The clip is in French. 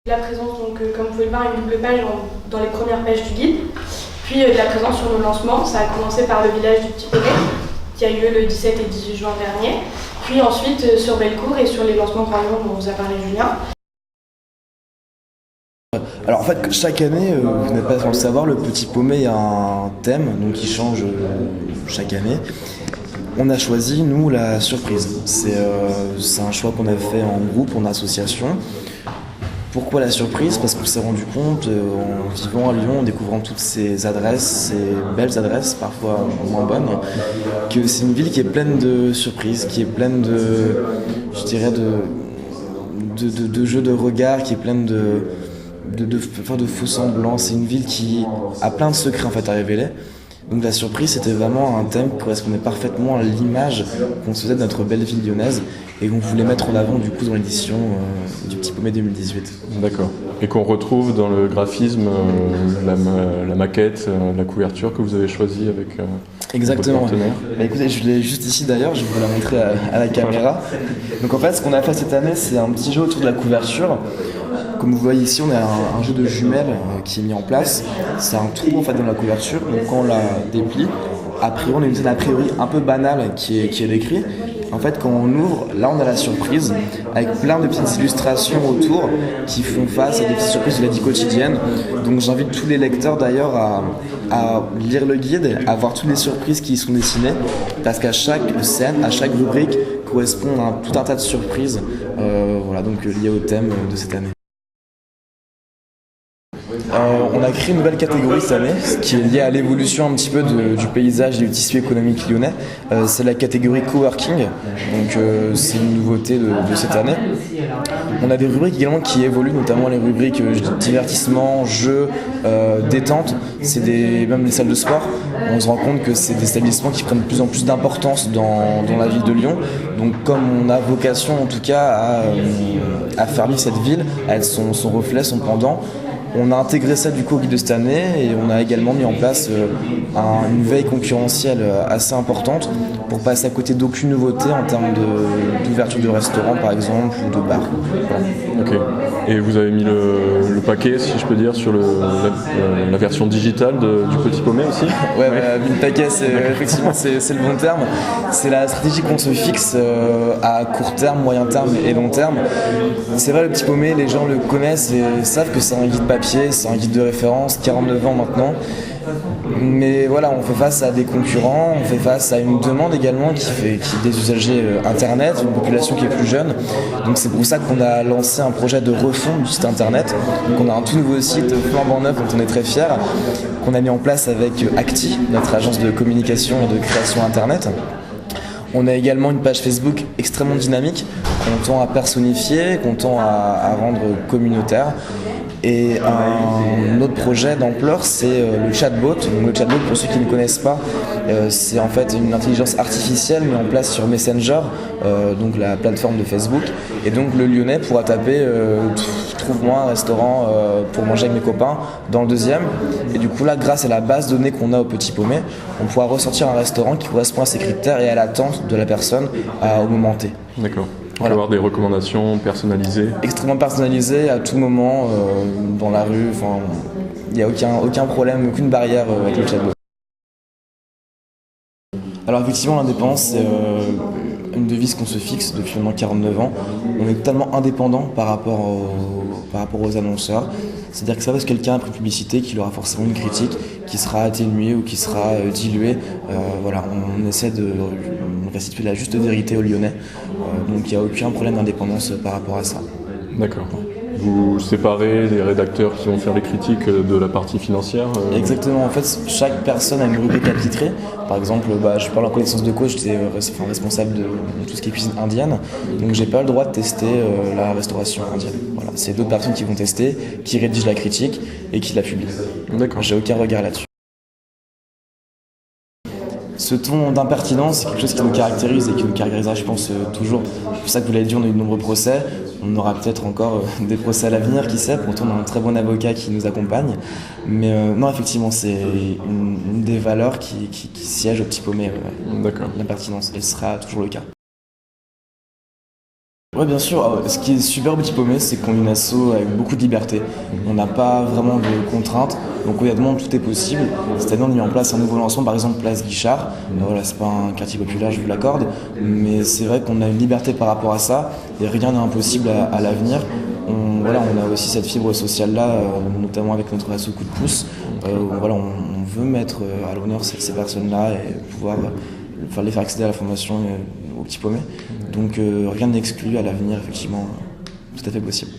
La présence, donc, comme vous pouvez le voir, une double page dans les premières pages du guide. Puis de la présence sur nos lancements. Ça a commencé par le village du Petit Poney, qui a eu lieu le 17 et 18 juin dernier. Puis ensuite sur Bellecour et sur les lancements Grand Lyon dont vous a parlé Julien. Alors en fait, chaque année, vous n'êtes pas sans le savoir, le Petit Paumé a un thème donc qui change chaque année. On a choisi, nous, la surprise. C'est un choix qu'on a fait en groupe, en association. Pourquoi la surprise ? Parce qu'on s'est rendu compte, en vivant à Lyon, en découvrant toutes ces adresses, ces belles adresses, parfois moins bonnes, que c'est une ville qui est pleine de surprises, qui est pleine de, je dirais, de jeux de regard, qui est pleine de faux semblants. C'est une ville qui a plein de secrets en fait à révéler. Donc la surprise, c'était vraiment un thème qui correspondait parfaitement à l'image qu'on se faisait de notre belle ville lyonnaise et qu'on voulait mettre en avant du coup dans l'édition du Petit Paumé 2018. D'accord. Et qu'on retrouve dans le graphisme, la maquette, la couverture que vous avez choisie avec Exactement. votre partenaire. Bah, écoutez, je l'ai juste ici d'ailleurs, je vais vous la montrer à la caméra. Donc en fait, ce qu'on a fait cette année, c'est un petit jeu autour de la couverture. Comme vous voyez ici, on a un jeu de jumelles qui est mis en place. C'est un trou en fait dans la couverture. Donc quand on la déplie, a priori, on a une scène a priori un peu banale qui est décrite. En fait, quand on ouvre, là on a la surprise avec plein de petites illustrations autour qui font face à des petites surprises de la vie quotidienne. Donc j'invite tous les lecteurs d'ailleurs à lire le guide, à voir toutes les surprises qui y sont dessinées, parce qu'à chaque scène, à chaque rubrique correspond à tout un tas de surprises donc liées au thème de cette année. On a créé une nouvelle catégorie cette année qui est liée à l'évolution un petit peu du paysage et du tissu économique lyonnais. C'est la catégorie coworking, donc c'est une nouveauté de cette année. On a des rubriques également qui évoluent, notamment les rubriques divertissement, jeux, détente. C'est même les salles de sport. On se rend compte que c'est des établissements qui prennent de plus en plus d'importance dans la ville de Lyon. Donc comme on a vocation en tout cas à faire vivre cette ville, à être son reflet, son pendant, on a intégré ça du coup au guide de cette année et on a également mis en place une veille concurrentielle assez importante pour passer à côté d'aucune nouveauté en termes d'ouverture de restaurants par exemple ou de bars. Voilà. Ok. Et vous avez mis le paquet, si je peux dire, sur la version digitale du Petit Paumé aussi ? Ouais. Le paquet, effectivement, c'est le bon terme. C'est la stratégie qu'on se fixe à court terme, moyen terme et long terme. C'est vrai, le Petit Paumé, les gens le connaissent et savent que c'est un guide papier, c'est un guide de référence, 49 ans maintenant. Mais voilà, on fait face à des concurrents, on fait face à une demande également qui des usagers internet, une population qui est plus jeune. Donc c'est pour ça qu'on a lancé un projet de refonte du site internet. Donc on a un tout nouveau site flambant neuf dont on est très fiers, qu'on a mis en place avec Acti, notre agence de communication et de création internet. On a également une page Facebook extrêmement dynamique, qu'on tend à personnifier, qu'on tend à rendre communautaire. Et un autre projet d'ampleur, c'est le chatbot. Donc, le chatbot, pour ceux qui ne connaissent pas, c'est en fait une intelligence artificielle mise en place sur Messenger, donc la plateforme de Facebook. Et donc le Lyonnais pourra taper trouve-moi un restaurant pour manger avec mes copains dans le deuxième. Et du coup là, grâce à la base de données qu'on a au Petit Paumé, on pourra ressortir un restaurant qui correspond à ces critères et à l'attente de la personne au moment T. D'accord. On Voilà. peut avoir des recommandations personnalisées. Extrêmement personnalisé à tout moment dans la rue. Enfin, il n'y a aucun problème, aucune barrière avec le chatbot. Alors effectivement, l'indépendance, c'est une devise qu'on se fixe depuis maintenant 49 ans. On est totalement indépendant par rapport aux annonceurs. C'est-à-dire que c'est pas parce que quelqu'un a pris publicité qu'il aura forcément une critique qui sera atténuée ou qui sera diluée. On essaie de restituer la juste vérité aux Lyonnais. Donc il n'y a aucun problème d'indépendance par rapport à ça. D'accord. Vous séparez les rédacteurs qui vont faire les critiques de la partie financière Exactement, en fait chaque personne a une rubrique attitrée. Par exemple, je parle en connaissance de cause, j'étais responsable de tout ce qui est cuisine indienne, donc j'ai pas le droit de tester la restauration indienne. Voilà. C'est d'autres personnes qui vont tester, qui rédigent la critique et qui la publient. D'accord. J'ai aucun regard là-dessus. Ce ton d'impertinence, c'est quelque chose qui nous caractérise et qui nous caractérisera, je pense, toujours. C'est pour ça que vous l'avez dit, on a eu de nombreux procès. On aura peut-être encore des procès à l'avenir, qui sait. Pourtant, on a un très bon avocat qui nous accompagne. Mais non, effectivement, c'est une des valeurs qui siège au Petit Paumé. D'accord. L'impertinence. Et ce sera toujours le cas. Ouais, bien sûr. Ce qui est super au Petit Paumé, c'est qu'on est une asso avec beaucoup de liberté. On n'a pas vraiment de contraintes, donc honnêtement tout est possible. Cette année, on a mis en place un nouveau lancement, par exemple Place Guichard. Voilà, c'est pas un quartier populaire, je vous l'accorde, mais c'est vrai qu'on a une liberté par rapport à ça et rien n'est impossible à l'avenir. On a aussi cette fibre sociale-là, notamment avec notre asso Coup de pouce. On veut mettre à l'honneur ces personnes-là et pouvoir les faire accéder à la formation au Petit Paumé. Donc rien n'est exclu à l'avenir, effectivement, tout à fait possible.